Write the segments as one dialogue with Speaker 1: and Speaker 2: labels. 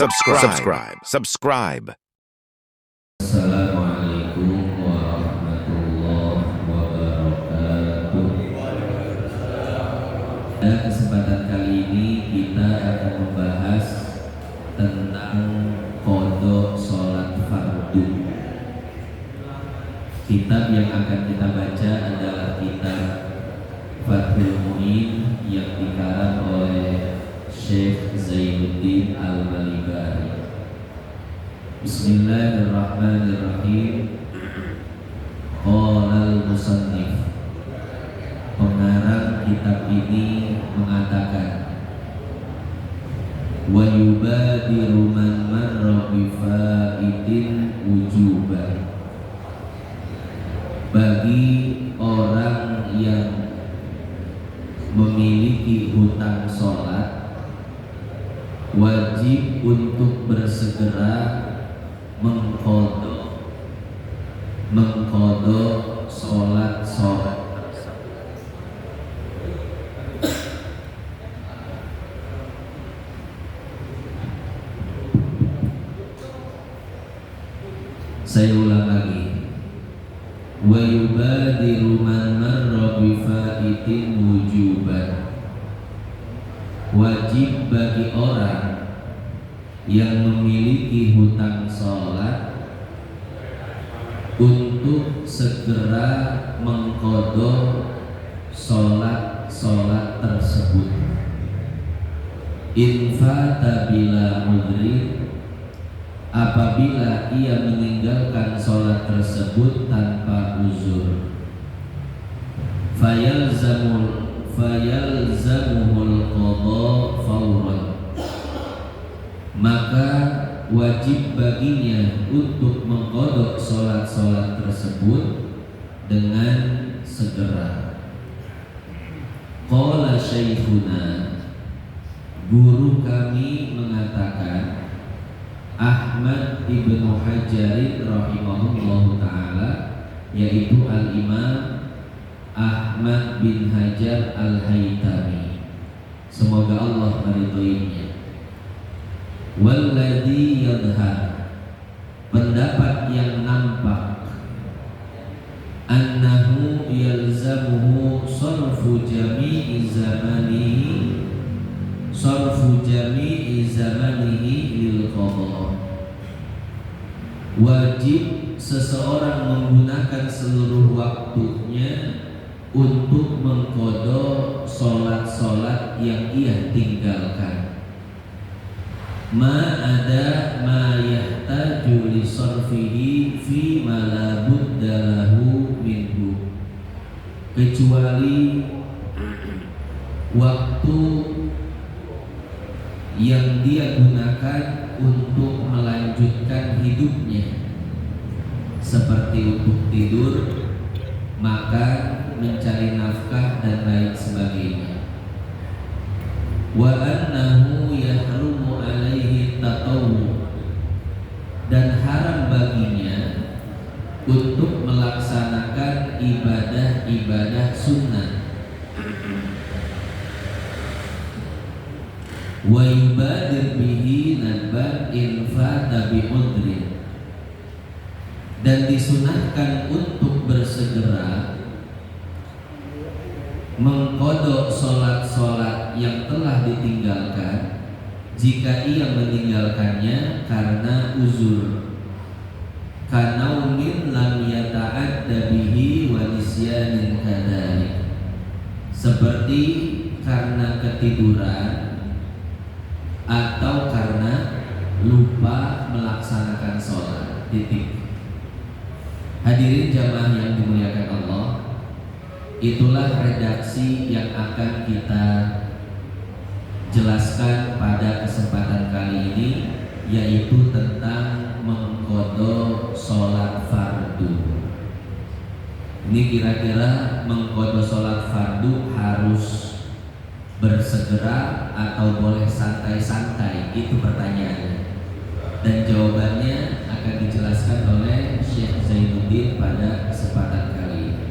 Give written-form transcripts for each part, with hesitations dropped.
Speaker 1: Subscribe.
Speaker 2: Assalamualaikum warahmatullahi wabarakatuh. Pada kesempatan kali ini kita akan membahas tentang qada sholat fardu. Kitab yang akan kita baca adalah kitab Fathul Mu'in yang dikarang oleh Syekh Zainuddin Al-Malibari. Bismillahirrahmanirrahim. Qala al-musannif, pengarang kitab ini mengatakan, wa yubadiru man marra bi faidin wujuban, bagi orang yang memiliki hutang sholat wajib untuk bersegera mengqadha sholat. Saya ulang lagi. Wa yubadiru man marra bi faidin wujuban, wajib bagi orang yang memiliki hutang sholat untuk segera mengqadha sholat tersebut. In fata bila udhri, apabila ia meninggalkan sholat tersebut tanpa uzur. Fayalzamuhul qadha fawran, maka wajib baginya untuk mengqadha sholat tersebut dengan segera. Qala syekhuna, guru kami mengatakan, Ahmad ibnu Hajar rahimahullahu ta'ala, yaitu al-imam Ahmad bin Hajar al-Haytami, semoga Allah meridhoinya. Walladhi yadhhar, pendapat yang nampak, annahu yalzamuhu sarfu jami'i zamanihi lil qadha, wajib seseorang menggunakan seluruh waktunya untuk mengqadha sholat yang ia tinggalkan. Ma'ada ma yahtaju li sarfihi fi ma la budda lahu minhu, kecuali waktu yang dia gunakan untuk melanjutkan hidupnya, seperti untuk tidur, makan, mencari nafkah dan lain sebagainya. Wa annahu yahrumu alaihi tatawwu, dan haram baginya untuk melaksanakan ibadah sunnah. Wa yubadir bihi nadban in fata bi udrin, dan disunahkan untuk bersegera mengqadha sholat yang telah ditinggalkan jika ia meninggalkannya karena uzur. Kanaumin lam yata'adda bihi wa nisyanin kadhalik, seperti karena ketiduran atau karena lupa melaksanakan sholat. Titik. Hadirin jamaah yang dimuliakan Allah, itulah redaksi yang akan kita jelaskan pada kesempatan kali ini, yaitu tentang mengqadha sholat fardu. Ini kira-kira mengqadha sholat fardu harus bersegera atau boleh santai-santai? Itu pertanyaannya, dan jawabannya akan dijelaskan oleh Syekh Zainuddin pada kesempatan kali ini.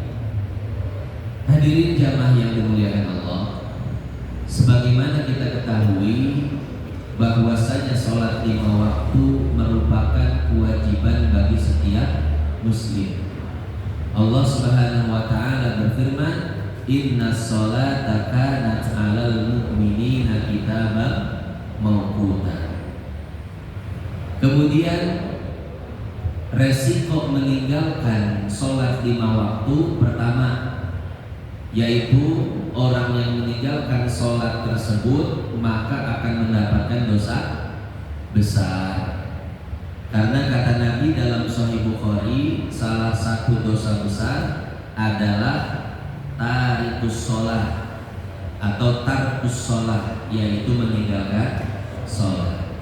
Speaker 2: Hadirin jamaah yang dimuliakan Allah, sebagaimana kita ketahui bahwasanya sholat 5 waktu merupakan kewajiban bagi setiap muslim. Allah Subhanahu wa taala berfirman, "Inna sholata kanat 'alal mu'minina kitaban mawquta." Kemudian resiko meninggalkan sholat 5 waktu pertama, yaitu orang yang meninggalkan sholat tersebut maka akan mendapatkan dosa besar. Karena kata Nabi dalam Sahih Bukhari, salah satu dosa besar adalah tarikus sholat atau tarkus sholat, yaitu meninggalkan sholat.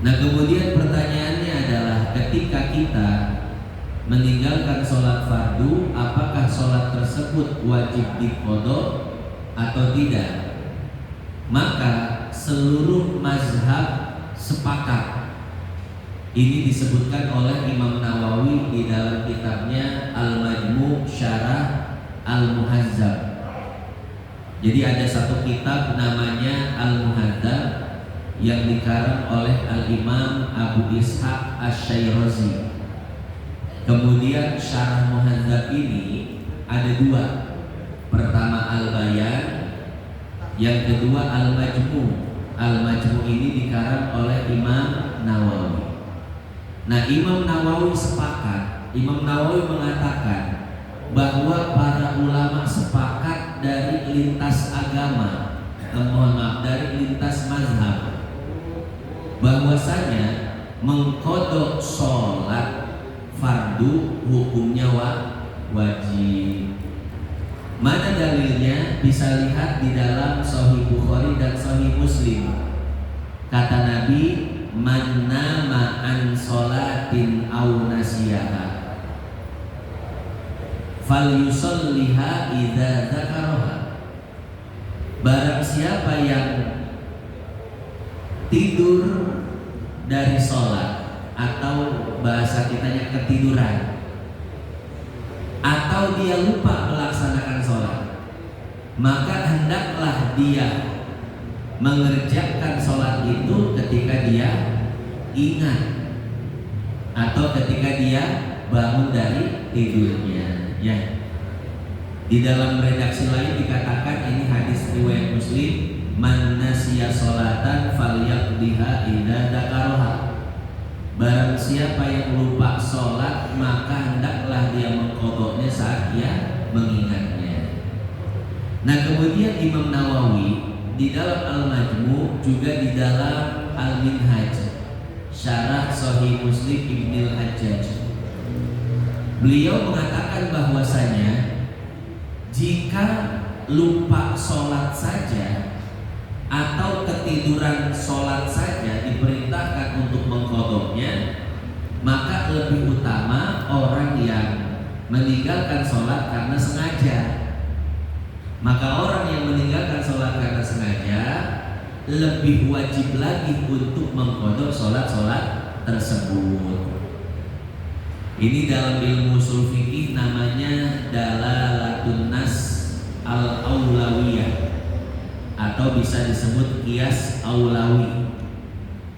Speaker 2: Nah, kemudian pertanyaannya adalah, ketika kita meninggalkan sholat fardu, apakah sholat tersebut wajib diqodho atau tidak? Maka seluruh mazhab sepakat. Ini disebutkan oleh Imam Nawawi di dalam kitabnya Al-Majmu' Syarah Al-Muhazzab. Jadi ada satu kitab namanya Al-Muhazzab yang dikarang oleh Al-Imam Abu Ishaq Asy-Syairazi. Kemudian syarah Muhazzab ini ada dua. Pertama Al-Bayan, yang kedua Al-Majmu'. Al-Majmu' ini dikarang oleh Imam Nawawi. Nah, Imam Nawawi sepakat. Imam Nawawi mengatakan bahwa para ulama sepakat dari lintas agama, dari lintas mazhab, bahwasanya mengqodho sholat fardu hukumnya wajib. Mana dalilnya? Bisa lihat di dalam Sahih Bukhari dan Sahih Muslim. Kata Nabi, "Man nama an sholatin aw nasiyaha falyusalliha idza dzakaraha." Barang siapa yang tidur dari sholat, atau bahasa kitanya ketiduran, atau dia lupa melaksanakan sholat, maka hendaklah dia mengerjakan sholat itu ketika dia ingat atau ketika dia bangun dari tidurnya. Ya. Di dalam redaksi lain dikatakan, ini hadis riwayat Muslim, "Man nasiya sholatan falyaqdiha idza dzakaraha." Barang siapa yang lupa sholat, maka hendaklah dia mengqodhonya saat dia mengingatnya. Nah, kemudian Imam Nawawi di dalam Al-Majmu', juga di dalam Al-Minhaj Syarah Sahih Muslim Ibnul Hajjaj, beliau mengatakan bahwasanya jika lupa sholat saja atau ketiduran sholat saja diperintahkan untuk mengqodhonya, maka lebih utama orang yang meninggalkan sholat karena sengaja. Maka orang yang meninggalkan sholat karena sengaja lebih wajib lagi untuk mengqodho sholat-sholat tersebut. Ini dalam ilmu ushul fikih namanya dalalatun nas al-aulawiyah, atau bisa disebut qiyas aulawi,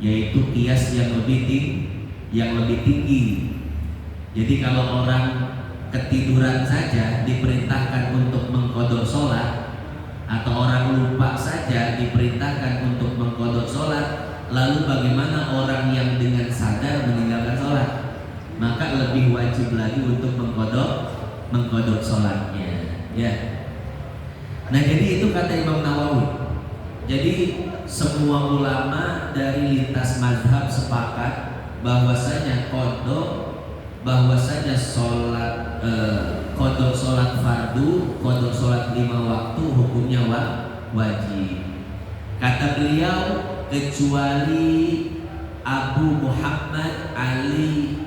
Speaker 2: yaitu qiyas yang lebih tinggi. Jadi kalau orang ketiduran saja diperintahkan untuk mengqodho sholat, atau orang lupa saja diperintahkan untuk mengqodho sholat, lalu bagaimana orang yang dengan sadar meninggalkan sholat? Maka lebih wajib lagi untuk mengqodho sholatnya. Ya. Nah, jadi itu kata Imam Nawawi. Jadi semua ulama dari lintas mazhab sepakat bahwasanya qodho sholat fardu, qodho sholat 5 waktu hukumnya wajib. Kata beliau, kecuali Abu Muhammad Ali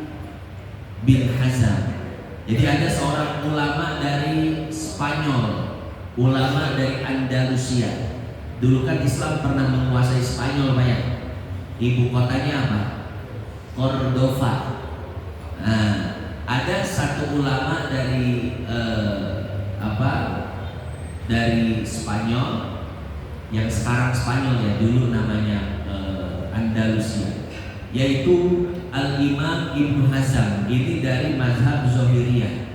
Speaker 2: bin Hazm. Jadi ada seorang ulama dari Spanyol, ulama dari Andalusia. Dulu kan Islam pernah menguasai Spanyol, Pak ya. Ibu kotanya apa? Cordova. Nah, ada satu ulama dari dari Spanyol, yang sekarang Spanyol ya, dulu namanya Andalusia, yaitu Al-Imam Ibnu Hazm. Ini dari mazhab Zahiriyah.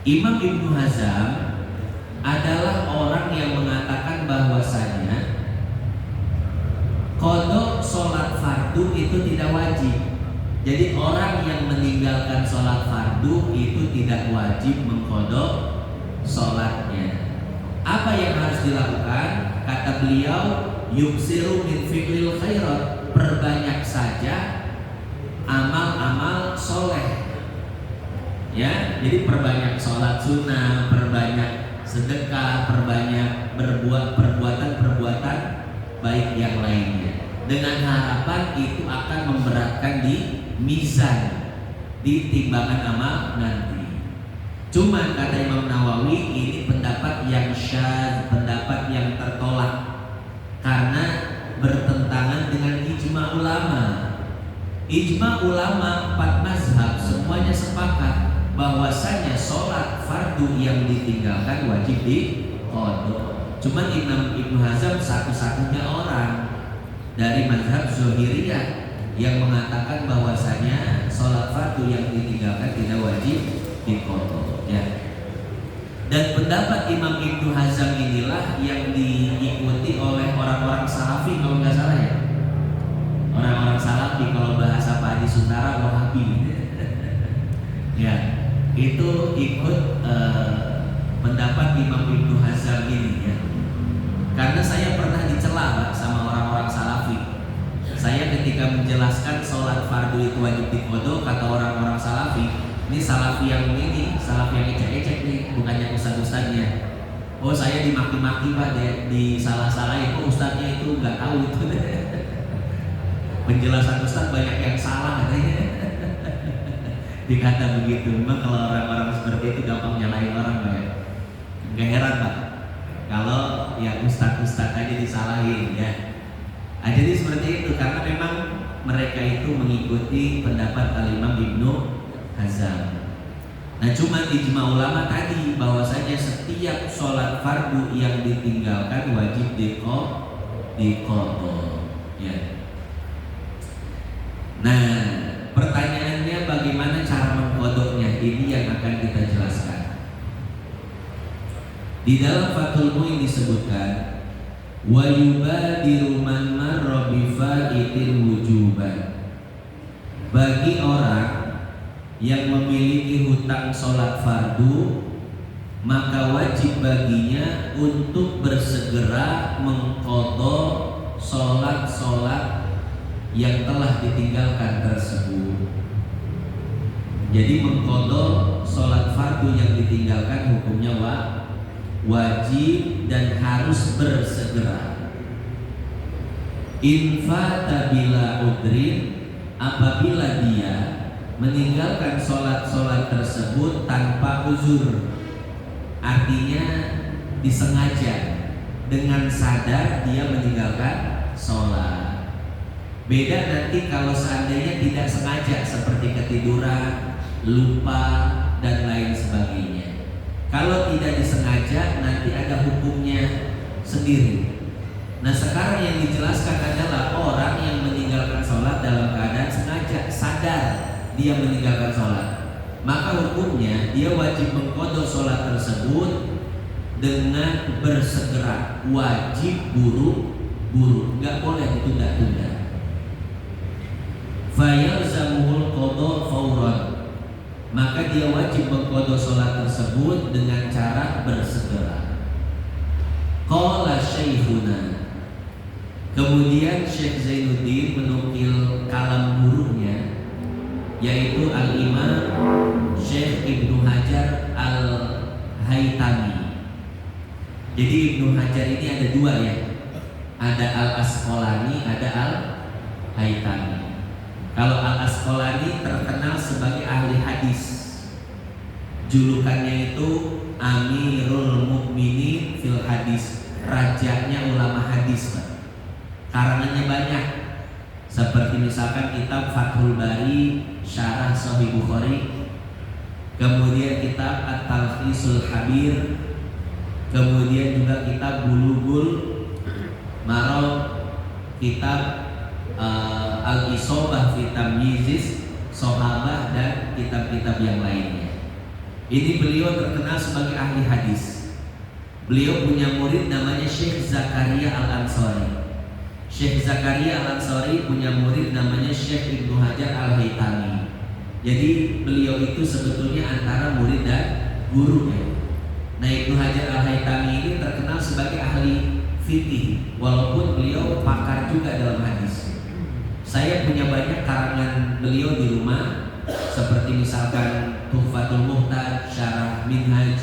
Speaker 2: Imam Ibnu Hazm adalah orang yang mengatakan bahwasanya qada sholat fardu itu tidak wajib. Jadi orang yang meninggalkan sholat fardu itu tidak wajib mengqada sholatnya. Apa yang harus dilakukan? Kata beliau, yuksiru min fi'lil khairat, perbanyak saja amal-amal soleh. Ya, jadi perbanyak sholat sunnah, perbanyak sedekah, perbanyak berbuat perbuatan-perbuatan baik yang lainnya, dengan harapan itu akan memberatkan di mizan, di timbangan amal nanti. Cuman kata Imam Nawawi, ini pendapat yang syadz, pendapat yang tertolak karena bertentangan dengan ijma ulama. Ijma ulama 4 mazhab semuanya sepakat bahwasanya sholat fardu yang ditinggalkan wajib diqada. Cuman Imam Ibnu Hazm satu-satunya orang dari mazhab Zahiriyah yang mengatakan bahwasanya sholat fardu yang ditinggalkan tidak wajib diqada, ya. Dan pendapat Imam Ibnu Hazm inilah yang diikuti oleh orang-orang salafi kalau nggak salah ya. Orang-orang salafi kalau bahasa Pak Haji Suntara Wahabi. Ya, itu ikut pendapat Imam Ibnu Hazm ini ya. Karena saya pernah dicela Pak sama orang-orang salafi. Saya ketika menjelaskan sholat fardu itu wajib diqada, kata orang-orang salafi, ini salafi yang ecek-ecek nih, bukannya ustadz-ustadznya. Oh, saya dimaki-maki Pak, di salah-salahin. Oh, ustadznya itu nggak tahu itu. Penjelasan ustadz banyak yang salah katanya. Dikata begitu. Memang kalau orang-orang seperti itu gampang nyalahin orang Pak ya. Nggak heran Pak kalau ya ustadz-ustadz aja disalahin ya. Jadi seperti itu, karena memang mereka itu mengikuti pendapat Al-Imam Ibnu Hazm. Nah, cuma ijma ulama tadi bahwasanya setiap sholat fardu yang ditinggalkan wajib diqada. Ya. Nah, pertanyaannya bagaimana cara mengqadanya? Ini yang akan kita jelaskan. Di dalam Fathul Mu'in disebutkan wa yubadiru man marra bi fa'itil wujuban. Bagi orang yang memiliki hutang sholat fardu, maka wajib baginya untuk bersegera mengqada sholat-sholat yang telah ditinggalkan tersebut. Jadi mengqada sholat fardu yang ditinggalkan hukumnya wajib dan harus bersegera. Infata bila udrin, apabila dia meninggalkan sholat-sholat tersebut tanpa uzur, artinya disengaja, dengan sadar dia meninggalkan sholat. Beda nanti kalau seandainya tidak sengaja, seperti ketiduran, lupa dan lain sebagainya. Kalau tidak disengaja nanti ada hukumnya sendiri. Nah, sekarang yang dijelaskan adalah orang yang meninggalkan sholat dalam keadaan sengaja, sadar dia meninggalkan sholat, maka hukumnya dia wajib mengqada sholat tersebut dengan bersegera, wajib buru-buru, nggak boleh ditunda-tunda. Fayalzamuhul qada fauran, maka dia wajib mengqada sholat tersebut dengan cara bersegera. Qala syekhuna, kemudian Syekh Zainuddin menukil kalam gurunya, yaitu Al-Imam Syekh Ibnu Hajar Al-Haytami. Jadi Ibnu Hajar ini ada dua ya, ada Al-Asqalani, ada Al-Haytami. Kalau Al-Asqalani terkenal sebagai ahli hadis, julukannya itu Amirul Mukminin fil Hadis, rajanya ulama hadis. Karangannya banyak, seperti misalkan kitab Fathul Bari, Syarah Sahih Bukhari, kemudian kitab At-Talkhisul Habir, kemudian juga kitab Bulughul Maram, kitab Al-Isobah fi Tamyizis Sahabah dan kitab-kitab yang lainnya. Ini beliau terkenal sebagai ahli hadis. Beliau punya murid namanya Syekh Zakaria Al-Ansari. Syekh Zakaria Al-Ansari punya murid namanya Syekh Ibnu Hajar Al-Haytami. Jadi beliau itu sebetulnya antara murid dan guru ya. Nah, Ibnu Hajar Al-Haytami ini terkenal sebagai ahli fikih, walaupun beliau pakar juga dalam hadis. Saya punya banyak karangan beliau di rumah, seperti misalkan Tuhfatul Muhtaj, Syarah Minhaj,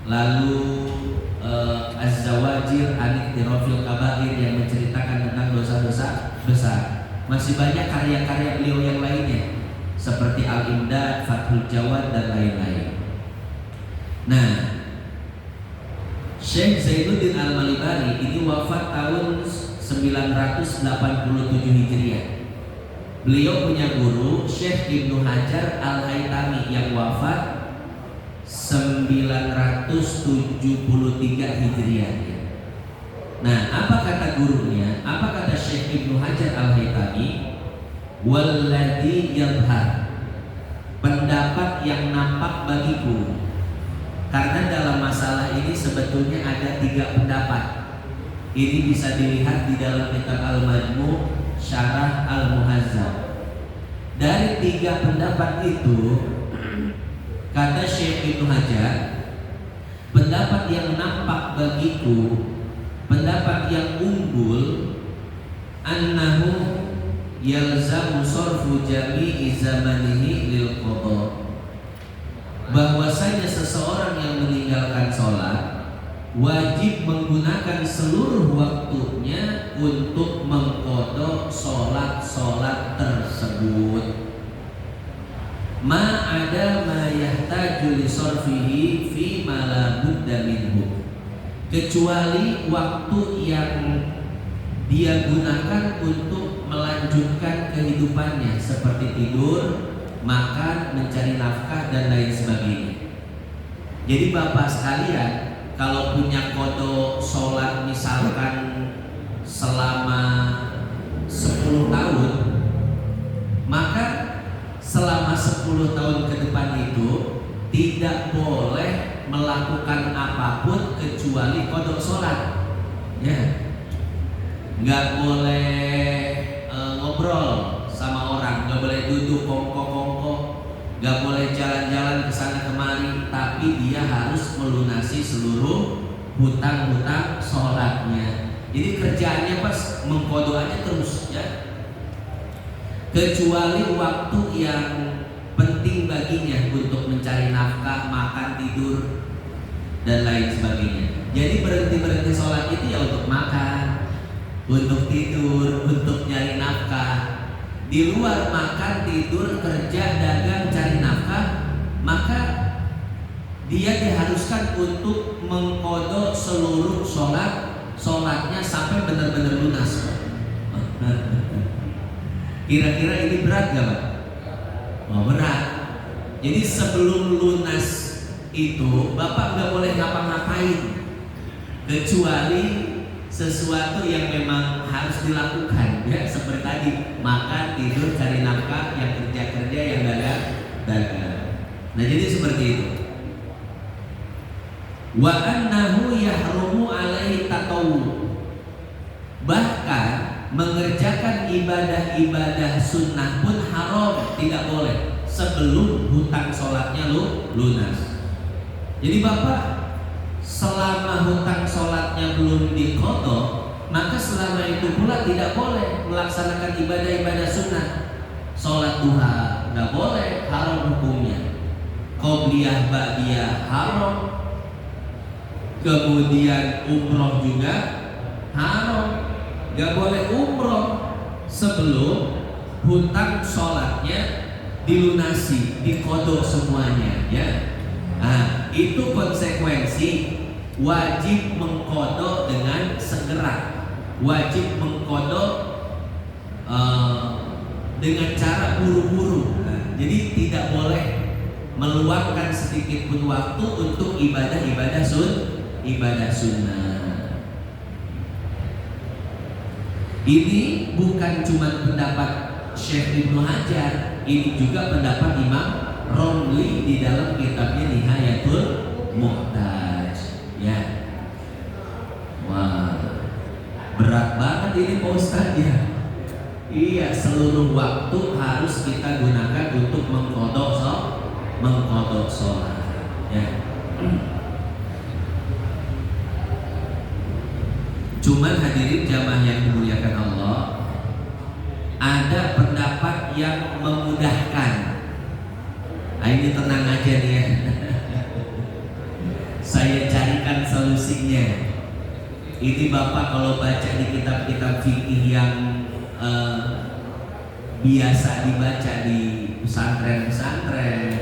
Speaker 2: lalu Az-Zawajir An Iktirafil Kabair yang menceritakan tentang dosa-dosa besar. Masih banyak karya-karya beliau yang lainnya, seperti Al-Imdad, Fathul Jawad dan lain-lain. Nah, Syekh Zainuddin Al-Malibari ini wafat tahun 987 Hijriah. Beliau punya guru Syekh Ibnu Hajar Al-Haytami yang wafat 973 Hijriah. Nah, apa kata gurunya? Apa kata Syekh Ibnu Hajar Al-Haytami? Walladhi yadhhar, pendapat yang nampak bagiku. Karena dalam masalah ini sebetulnya ada 3 pendapat. Ini bisa dilihat di dalam kitab Al-Majmu' Syarah Al-Muhazzab. Dari 3 pendapat itu, kata Syekh Ibnu Hajar, pendapat yang nampak bagiku, pendapat yang unggul, annahu yalzamu sarfu jami'i zamanihi lil qada, bahwasanya seseorang yang meninggalkan sholat wajib menggunakan seluruh waktunya untuk mengqadha sholat-sholat tersebut. Ma ada ma yahtaju li sarfihi fi ma la budda minhu, kecuali waktu yang dia gunakan untuk melanjutkan kehidupannya, seperti tidur, makan, mencari nafkah dan lain sebagainya. Jadi bapak sekalian, kalau punya qadha sholat misalkan selama 10 tahun, maka selama 10 tahun ke depan itu tidak boleh melakukan apapun kecuali qadha sholat ya. Nggak boleh ngobrol sama orang, nggak boleh duduk kongko-kongko, nggak boleh jalan-jalan ke sana kemari, tapi dia harus melunasi seluruh hutang-hutang sholatnya. Jadi kerjaannya pas mengqadha aja terus ya, kecuali waktu yang penting baginya untuk mencari nafkah, makan, tidur dan lain sebagainya. Jadi berhenti sholat itu ya untuk makan, untuk tidur, untuk nyari nafkah. Di luar makan, tidur, kerja, dagang, cari nafkah, maka dia diharuskan untuk mengqadha seluruh sholatnya sampai benar-benar lunas. Kira-kira ini berat gak Pak? Oh, berat. Jadi sebelum lunas itu Bapak gak boleh ngapa-ngapain kecuali sesuatu yang memang harus dilakukan ya, seperti tadi makan, tidur, cari nafkah, yang kerja-kerja, yang dagang. Nah jadi seperti itu. Wa annahu yahrumu alaihi tatawwu, bahkan mengerjakan ibadah-ibadah sunnah pun haram, tidak boleh sebelum hutang sholatnya lunas. Jadi Bapak selama hutang sholatnya belum diqadha, maka selama itu pula tidak boleh melaksanakan ibadah-ibadah sunnah. Sholat duha nggak boleh, haram hukumnya. Qobliyah ba'diyah haram. Kemudian umroh juga haram. Gak boleh umroh sebelum hutang sholatnya dilunasi, diqadha semuanya ya. Nah, itu konsekuensi wajib mengqadha dengan segera, wajib mengqadha dengan cara buru-buru. Nah, jadi tidak boleh meluangkan sedikit pun waktu untuk ibadah sunnah. Ini bukan cuma pendapat Syekh Ibnu Hajar, ini juga pendapat Imam Romli di dalam kitabnya Nihayatul Muhtaj. Ya, wah, berat banget ini Pak Ustadz ya. Iya, seluruh waktu harus kita gunakan untuk mengkodok sholat. Ya. Cuman hadirin jamaah yang dimuliakan Allah, ada pendapat yang memudahkan. Nah, ini tenang aja nih ya. Saya carikan solusinya. Ini Bapak kalau baca di kitab-kitab fikih yang biasa dibaca di pesantren-pesantren,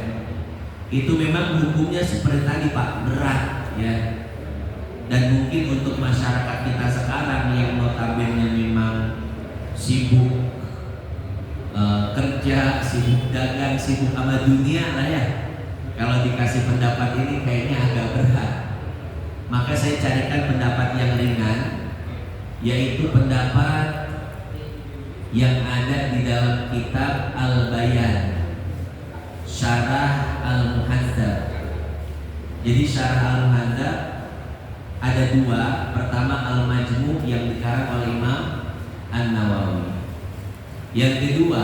Speaker 2: itu memang hukumnya seperti tadi Pak, berat ya. Dan mungkin untuk masyarakat kita sekarang yang notabene memang sibuk kerja, sibuk dagang, sibuk sama dunia lah ya, kalau dikasih pendapat ini kayaknya agak berat. Maka saya carikan pendapat yang ringan, yaitu pendapat yang ada di dalam kitab Al-Bayan, Syarah Al-Muhadzab. Jadi Syarah Al-Muhadzab ada dua. Pertama Al-Majmu' yang dikarang oleh Imam An-Nawawi. Yang kedua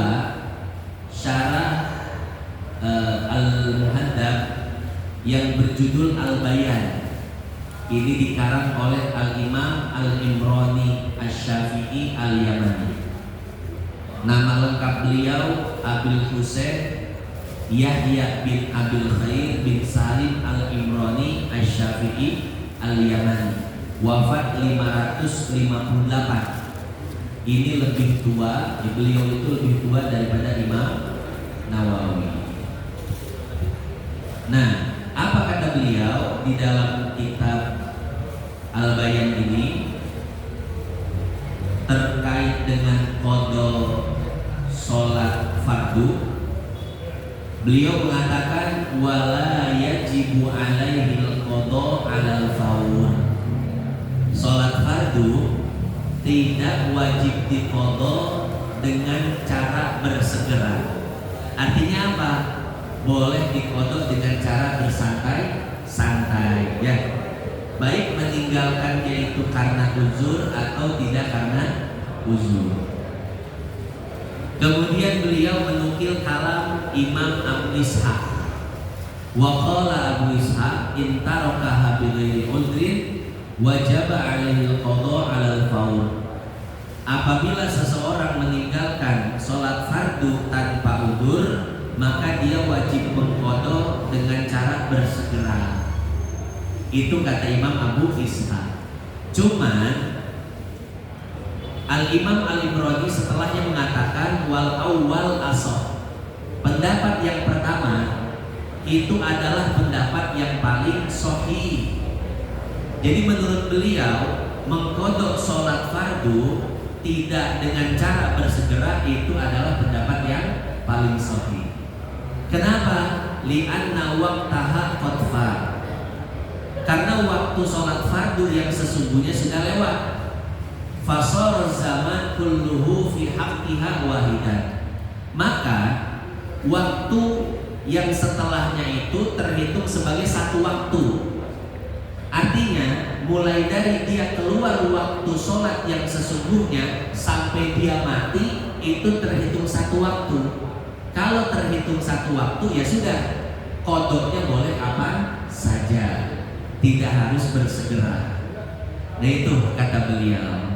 Speaker 2: Syarah Al-Muhadzab yang berjudul Al-Bayan. Ini dikarang oleh Al-Imam Al-Imrani Asy-Syafi'i Al-Yamani. Nama lengkap beliau Abil Husain Yahya bin Abil Khair bin Salim Al-Imrani Asy-Syafi'i Al-Yamani, wafat 558. Ini lebih tua, beliau itu lebih tua daripada Imam Nawawi. Nah, apa kata beliau di dalam kitab Al-Bayan ini terkait dengan qada sholat fardu? Beliau mengatakan wala yajibu alaihi al-qada 'alal fawr. Sholat fardu tidak wajib diqada dengan cara bersegera. Artinya apa? Boleh diqada dengan cara bersantai-santai ya. Baik meninggalkannya itu karena uzur atau tidak karena uzur. Kemudian beliau menukil kalam Imam Abu Ishaq. Wa qala Abu Ishaq in tarakaha bi ghairi udrin wajaba 'alaihi al-qada 'alal fawr. Apabila seseorang meninggalkan sholat fardu tanpa udzur, maka dia wajib mengqada dengan cara bersegera. Itu kata Imam Abu Ishaq. Cuman Al-Imam Al-Imrani setelahnya mengatakan wal awwal asah. Pendapat yang pertama itu adalah pendapat yang paling sahih. Jadi menurut beliau mengqada sholat fardu tidak dengan cara bersegera itu adalah pendapat yang paling sahih. Kenapa? Li'anna waqtaha qad fat. Karena waktu sholat fardu yang sesungguhnya sudah lewat. Fasar zaman kulluhu fi haqqiha wahidan. Maka waktu yang setelahnya itu terhitung sebagai satu waktu. Artinya mulai dari dia keluar waktu sholat yang sesungguhnya sampai dia mati itu terhitung satu waktu. Kalau terhitung satu waktu ya sudah, qadanya boleh kapan saja, tidak harus bersegera. Nah itu kata beliau.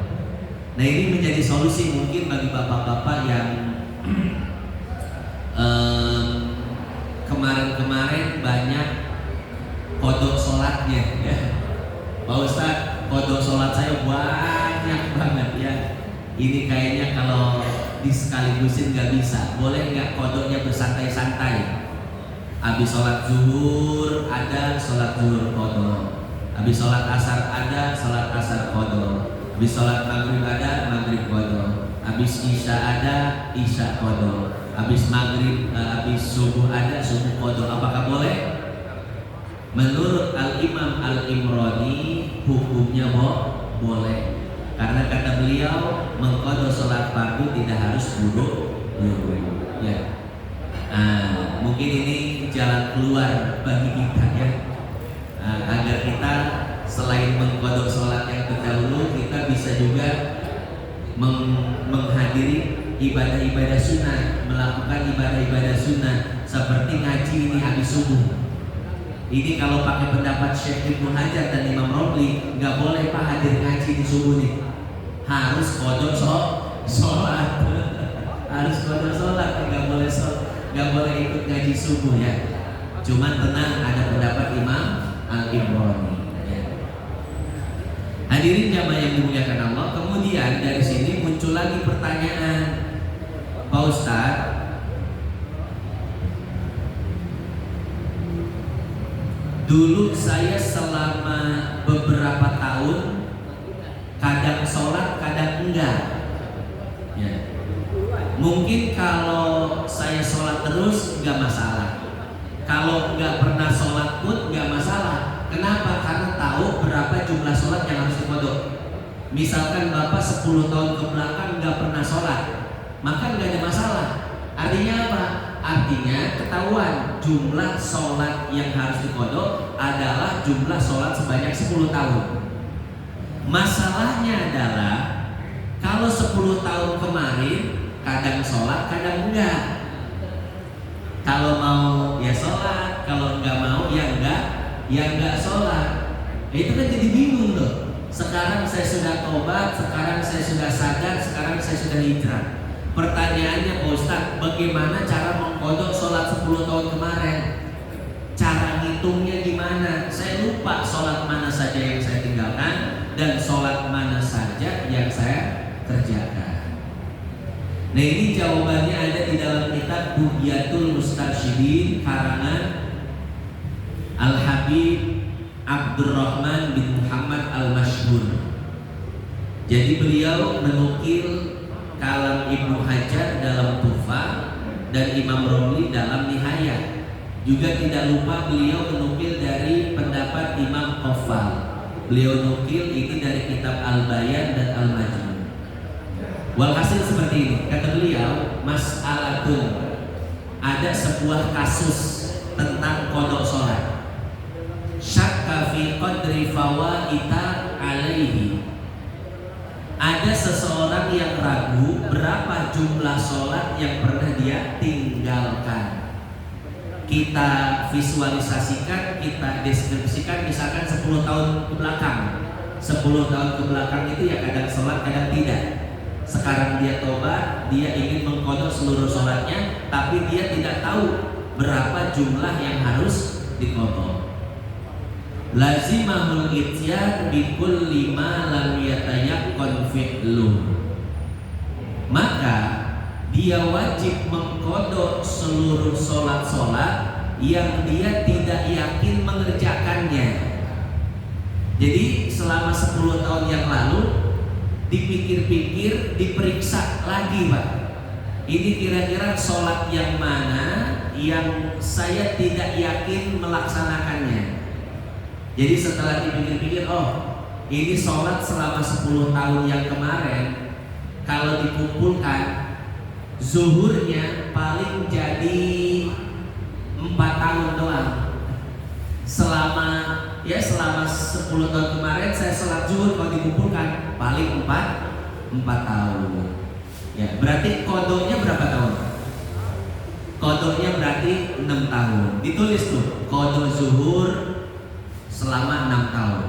Speaker 2: Nah ini menjadi solusi mungkin bagi bapak-bapak yang kemarin-kemarin banyak kodok sholatnya ya. Pak Ustadz, kodok sholat saya banyak banget ya. Ini kayaknya kalau disekaligusin nggak bisa. Boleh nggak kodoknya bersantai-santai? Habis sholat zuhur ada sholat zuhur kodok, habis sholat asar ada sholat asar kodok, habis sholat maghrib ada maghrib kodok, habis isya ada isya kodok, habis maghrib habis subuh ada subuh kodok. Apakah boleh? Menurut Al-Imam Al-Imrani hukumnya boleh. Karena kata beliau mengqadha sholat fardu tidak harus buru-buru. Ya. Mungkin ini jalan keluar bagi kita ya, agar kita selain mengqadha sholat yang terdahulu, kita bisa juga menghadiri ibadah-ibadah sunnah, melakukan ibadah-ibadah sunnah seperti ngaji ini habis subuh. Ini kalau pakai pendapat Syekh Ibnu Hajar dan Imam Romli, nggak boleh Pak hadir ngaji di subuh nih, harus qadha sholat, harus qadha sholat, nggak boleh ikut ngaji subuh ya. Cuman tenang, ada pendapat Imam Al-Ibrani. Ya. Hadirin jamaah yang dimuliakan Allah, kemudian dari sini muncul lagi pertanyaan, Pak Ustadz, dulu saya selama beberapa tahun kadang sholat, kadang enggak. Ya. Mungkin kalau saya sholat terus enggak masalah. Kalau enggak pernah sholat pun enggak masalah. Kenapa? Karena tahu berapa jumlah sholat yang harus diqadha. Misalkan Bapak 10 tahun ke belakang enggak pernah sholat, maka enggak ada masalah. Artinya apa? Artinya ketahuan jumlah sholat yang harus diqadha adalah jumlah sholat sebanyak 10 tahun. Masalahnya adalah kalau 10 tahun kemarin kadang sholat, kadang enggak. Kalau mau ya sholat, kalau enggak mau ya enggak sholat. Itu kan jadi bingung loh. Sekarang saya sudah tobat, sekarang saya sudah sadar, sekarang saya sudah hijrah. Pertanyaannya Pak Ustadz, bagaimana cara mengqadha sholat 10 tahun kemarin? Cara ngitungnya gimana? Saya lupa sholat mana saja yang saya tinggalkan dan sholat mana saja yang saya kerjakan. Nah ini jawabannya ada di dalam kitab Bughyatul Mustarsyidin karangan Al-Habib Abdurrahman bin Muhammad Al-Mashhur. Jadi beliau menukil kalam Ibnu Hajar dalam Tuhfah dan Imam Romli dalam Nihayah. Juga tidak lupa beliau menukil dari pendapat Imam Qaffal. Beliau nukil ini dari kitab Al-Bayan dan Al-Majmu'. Walhasil seperti ini, kata beliau, mas'alatun, ada sebuah kasus tentang qadha sholat. Syakka fi qadri fawaita alaihi. Ada seseorang yang ragu berapa jumlah sholat yang pernah dia tinggalkan. Kita visualisasikan, kita deskripsikan misalkan 10 tahun ke belakang. 10 tahun ke belakang itu ya kadang sholat, kadang tidak. Sekarang dia tobat, dia ingin mengqadha seluruh sholatnya, tapi dia tidak tahu berapa jumlah yang harus diqadha. Lazimahul ityan bikulli ma lam yatayaqqan fi'luh. Maka dia wajib mengqadha seluruh sholat-sholat yang dia tidak yakin mengerjakannya. Jadi selama 10 tahun yang lalu dipikir-pikir, diperiksa lagi Pak, ini kira-kira sholat yang mana yang saya tidak yakin melaksanakannya. Jadi setelah dipikir-pikir, oh ini sholat selama 10 tahun yang kemarin, kalau dikumpulkan zuhurnya paling jadi 4 tahun doang. Selama 10 tahun kemarin saya sholat zuhur, kalau dikumpulkan paling 4 tahun. Ya, berarti qadhanya berapa tahun? Qadhanya berarti 6 tahun. Ditulis tuh, qadha zuhur selama 6 tahun.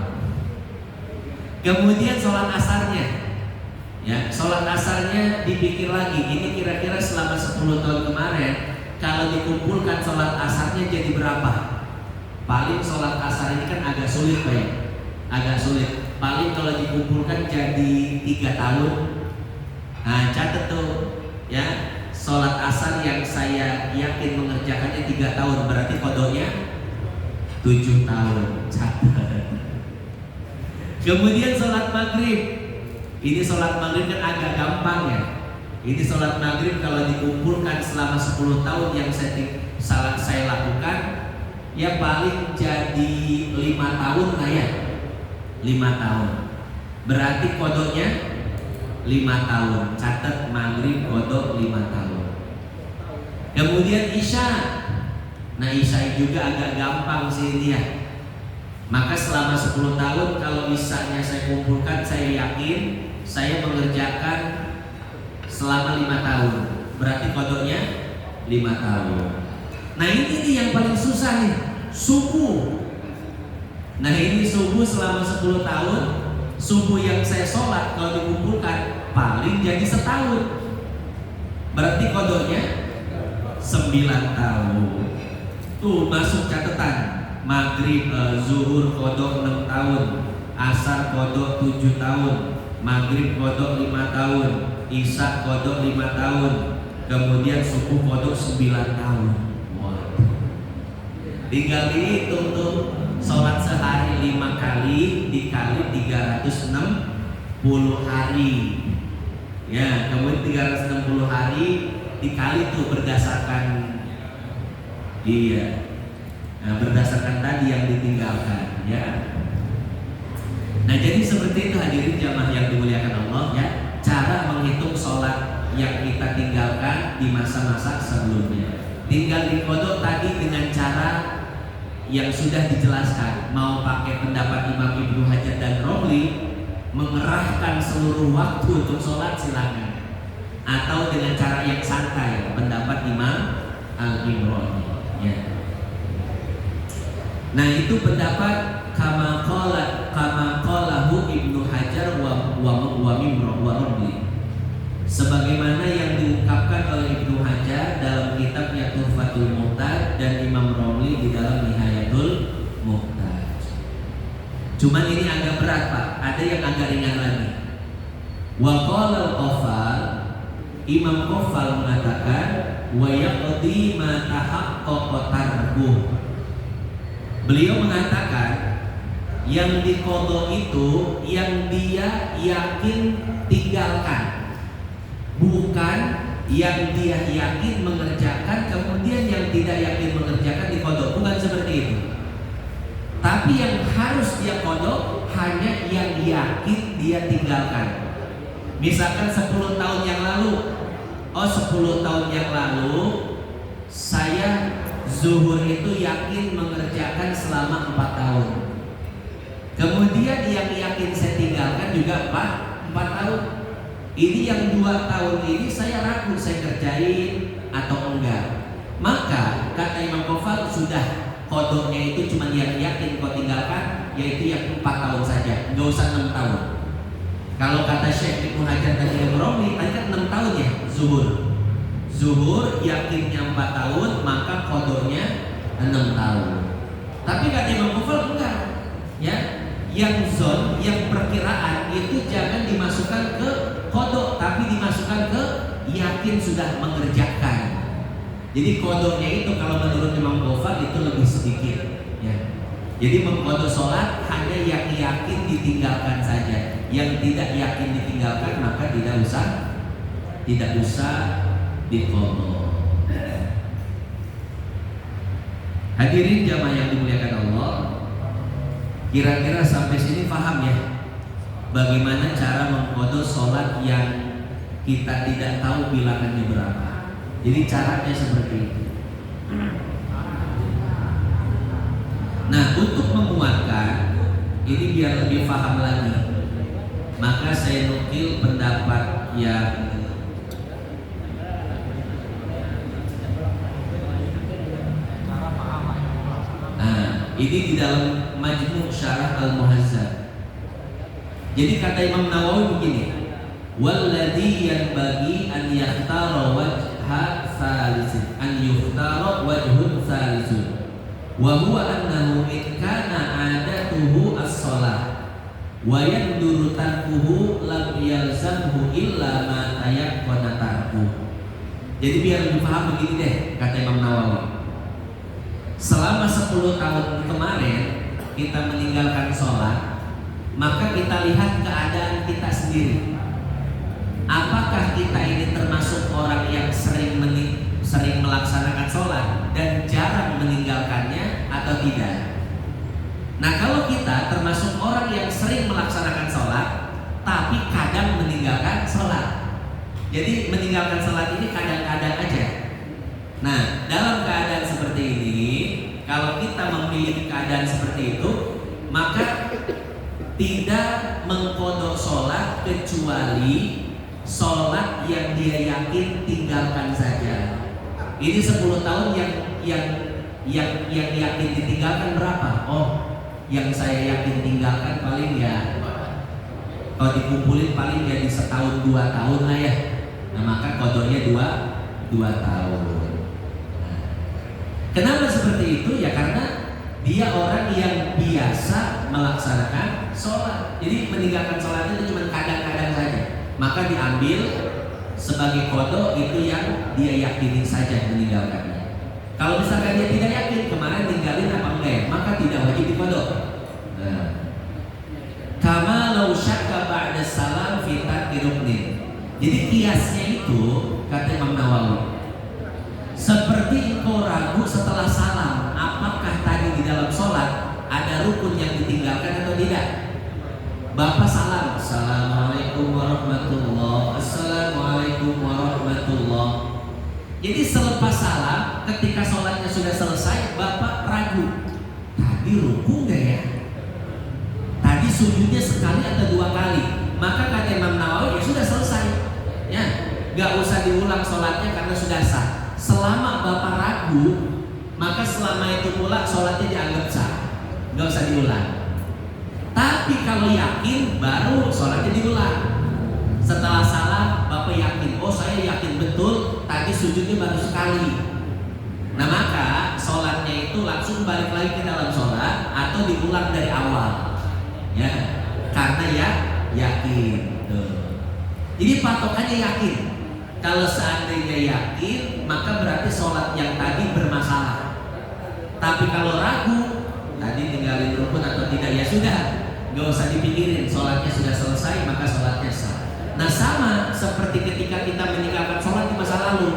Speaker 2: Kemudian sholat asarnya, ya sholat asarnya dipikir lagi. Ini kira-kira selama 10 tahun kemarin kalau dikumpulkan sholat asarnya jadi berapa? Paling sholat asar ini kan agak sulit Pak ya? Agak sulit. Paling kalau dikumpulkan jadi 3 tahun. Nah catat tuh ya, sholat asar yang saya yakin mengerjakannya 3 tahun, berarti qadhanya 7 tahun. Kemudian sholat maghrib. Ini sholat maghrib kan agak gampang ya. Ini sholat maghrib kalau dikumpulkan selama 10 tahun yang saya lakukan, ya paling jadi 5 tahun lah ya. 5 tahun. Berarti kodoknya 5 tahun. Catat maghrib kodok 5 tahun. Kemudian isya. Nah isya juga agak gampang sih ini ya. Maka selama 10 tahun kalau isyanya saya kumpulkan, saya yakin saya mengerjakan selama 5 tahun. Berarti kodoknya 5 tahun. Nah ini nih yang paling susah nih, subuh. Nah ini subuh selama 10 tahun. Subuh yang saya sholat kalau dikumpulkan paling jadi setahun. Berarti kodoknya 9 tahun. Tuh masuk catatan. Maghrib, zuhur kodok 6 tahun, asar kodok 7 tahun, maghrib kodok 5 tahun, isya kodok 5 tahun, kemudian subuh kodok 9 tahun. Wah. Tinggal dihitung tuh, sholat sehari 5 kali dikali 360 hari. Ya, kemudian 360 hari dikali tuh berdasarkan berdasarkan tadi yang ditinggalkan, ya. Nah, jadi seperti itu hadirin jamaah yang dimuliakan Allah, ya. Cara menghitung sholat yang kita tinggalkan di masa-masa sebelumnya. Tinggal dikodok tadi dengan cara yang sudah dijelaskan. Mau pakai pendapat Imam Ibnu Hajar dan Romli, mengerahkan seluruh waktu untuk sholat silakan. Atau dengan cara yang santai, pendapat Imam Al-Imrani, ya. Nah itu pendapat kama qalahu Ibnu Hajar wa Romli, sebagaimana yang diungkapkan oleh Ibnu Hajar dalam kitabnya Tuhfatul Muhtaj dan Imam Romli di dalam Nihayatul Muhtaj. Cuman ini agak berat Pak, ada yang agak ringan lagi. Wa qala al-Qafal, Imam Qafal mengatakan wa yaqdi ma tahaqqaqa tarkuh. Beliau mengatakan yang diqadha itu yang dia yakin tinggalkan, bukan yang dia yakin mengerjakan kemudian yang tidak yakin mengerjakan diqadha, bukan seperti itu. Tapi yang harus dia qadha hanya yang yakin dia tinggalkan. Misalkan 10 tahun yang lalu, 10 tahun yang lalu saya zuhur itu yakin mengerjakan selama 4 tahun. Kemudian yang yakin saya tinggalkan juga 4 tahun. Ini yang 2 tahun ini saya ragu saya kerjain atau enggak. Maka kata Imam Qafal sudah kodoknya itu cuma yang yakin kau tinggalkan, yaitu yang 4 tahun saja, nggak usah 6 tahun. Kalau kata Syekh Ibnu Hajar dan Imam Romli tadi kan 6 tahun ya Zuhur yakinnya 4 tahun, maka kodoknya 6 tahun. Tapi kata Imam Qafal enggak, ya. Yang zon, yang perkiraan itu jangan dimasukkan ke kodok, tapi dimasukkan ke yakin sudah mengerjakan. Jadi kodoknya itu kalau menurut Imam Qafal itu lebih sedikit, ya. Jadi mengkodok sholat hanya yang yakin ditinggalkan saja, yang tidak yakin ditinggalkan maka tidak usah diqadha. Hadirin jamaah yang dimuliakan Allah, kira-kira sampai sini paham ya bagaimana cara mengqadha sholat yang kita tidak tahu bilangannya berapa. Jadi caranya seperti itu. Nah, untuk menguatkan ini biar lebih paham lagi, maka saya nukil pendapat yang ini di dalam Majmu' Syarah Al-Muhazzab. Jadi kata Imam Nawawi begini, walladzi yanbaghi an yakhtara wajha salisin, an yukhtara wajhun salisun, wa huwa annahu in kana adatuhu as-shalah wa yanduru tarkuhu lam yalzamhu illa ma tayaqqana tarkuh. Jadi biar lebih paham begini deh kata Imam Nawawi. Selama 10 tahun kemarin kita meninggalkan sholat, maka kita lihat keadaan kita sendiri. Apakah kita ini termasuk orang yang sering melaksanakan sholat dan jarang meninggalkannya atau tidak? Nah, kalau kita termasuk orang yang sering melaksanakan sholat meninggalkan sholat. Jadi meninggalkan sholat ini kadang-kadang aja. Nah, dalam keadaan seperti ini, kalau kita memiliki keadaan seperti itu, maka tidak mengkodok sholat kecuali sholat yang dia yakin tinggalkan saja. Ini 10 tahun yang yakin ditinggalkan berapa? Oh, yang saya yakin tinggalkan paling ya, kalau dikumpulin paling ya di setahun 2 tahun lah ya. Nah, maka kodoknya 2 tahun. Nah, kenapa seperti itu? Ya karena dia orang yang biasa melaksanakan sholat. Jadi meninggalkan sholat itu cuma kadang-kadang saja. Maka diambil sebagai kodok itu yang dia yakinin saja meninggalkannya. Kalau misalkan dia tidak yakin kemarin tinggalin apa enggak, maka tidak wajib dikodok. Nah, kama law syakka ba'da salam fi tarki ruknin. Jadi kiasnya itu kata Imam Nawawi, seperti engkau ragu setelah salam apakah tadi di dalam sholat ada rukun yang ditinggalkan atau tidak. Bapak salam, assalamualaikum warahmatullah, assalamualaikum warahmatullah. Jadi selepas salam, ketika sholatnya sudah selesai, bapak ragu, tadi ruku nggak ya? Tadi sujudnya sekali atau 2 kali? Maka kata Imam Nawawi, ya sudah selesai, ya, nggak usah diulang sholatnya karena sudah sah. Selama bapak ragu, maka selama itu pula sholatnya dianggap sah, nggak usah diulang. Tapi kalau yakin baru sholatnya diulang. Setelah salam bapak yakin, oh saya yakin betul tadi sujudnya baru sekali. Nah maka sholatnya itu langsung balik lagi ke dalam sholat atau diulang dari awal, ya, karena ya yakin. Tuh. Jadi patokannya yakin. Kalau seandainya yakin, maka berarti sholat yang tadi bermasalah. Tapi kalau ragu, tadi tinggalin rukun atau tidak, ya sudah, nggak usah dipikirin, sholatnya sudah selesai, maka sholatnya sah. Nah sama seperti ketika kita meninggalkan sholat di masa lalu.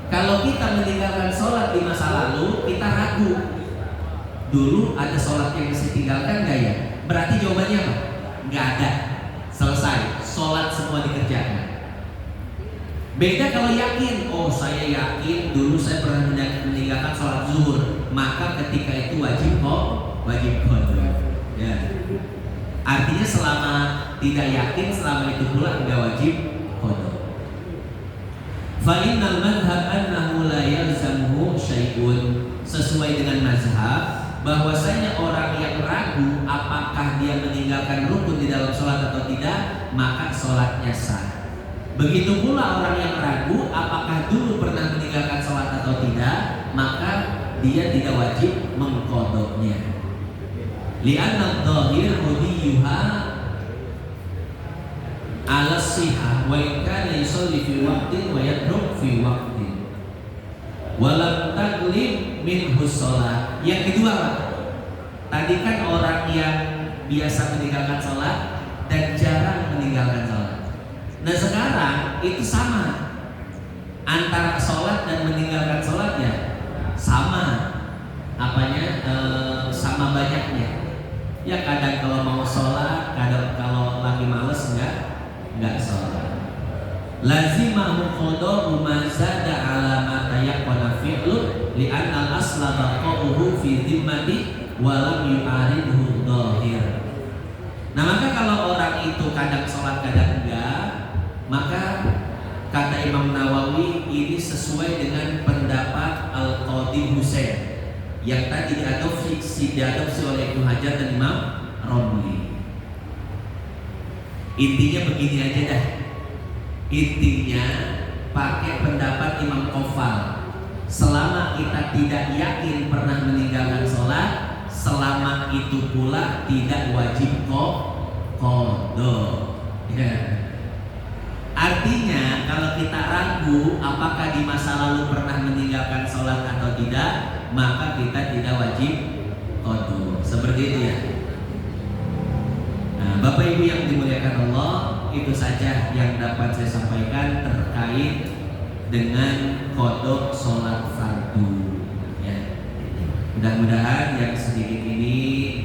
Speaker 2: Kalau kita meninggalkan sholat di masa lalu, kita ragu, dulu ada sholat yang mesti tinggalkan nggak ya? Berarti jawabannya apa? Nggak ada, selesai, sholat semua dikerjakan. Beda kalau yakin, oh saya yakin dulu saya pernah meninggalkan sholat zuhur, maka ketika itu wajib qadha. Ya. Artinya selama tidak yakin, selama itu pula enggak wajib qadha. Fa innal madhhab annahu la yalzamuhu syai'un. Sesuai dengan mazhab bahwasanya orang yang ragu apakah dia meninggalkan rukun di dalam sholat atau tidak, maka sholatnya sah. Begitu pula orang yang ragu apakah dulu pernah meninggalkan sholat atau tidak, maka dia tidak wajib mengqadhanya. Li'anna adh-dhahir hudiyuha ala sihah wa in kana yusalli fi waqtin wa yatruk fi waqtin wa lam taglib minhu shalah. Yang kedua Pak, tadi kan orang yang biasa meninggalkan sholat dan jarang meninggalkan sholat. Nah sekarang itu sama, antara sholat dan meninggalkan sholatnya sama, apanya sama banyaknya. Ya kadang kalau mau sholat, kadang kalau lagi males enggak sholat. Lazimahu qada'u ma zada ala ma tayaqqana fi'lu li'anna al-asla baqa'uhu fi dhimmati wa lam yu'aridhu dhahir. Nah maka kalau orang itu kadang sholat kadang enggak, maka kata Imam Nawawi ini sesuai dengan pendapat Al-Qadhi Husain yang tadi diadopsi oleh Ibnu Hajar dan Imam Romli. Intinya begini aja dah. Intinya pakai pendapat Imam Qofal. Selama kita tidak yakin pernah meninggalkan sholat, selama itu pula tidak wajib qadha. Ya. Artinya kalau kita ragu apakah di masa lalu pernah meninggalkan sholat atau tidak, maka kita tidak wajib qadha. Seperti itu ya. Nah, Bapak Ibu yang dimuliakan Allah, itu saja yang dapat saya sampaikan terkait dengan qadha sholat fardu. Ya. Mudah-mudahan yang sedikit ini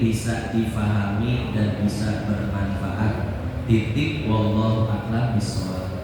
Speaker 2: bisa difahami dan bisa bermanfaat. titik wallahu a'lam bishawab.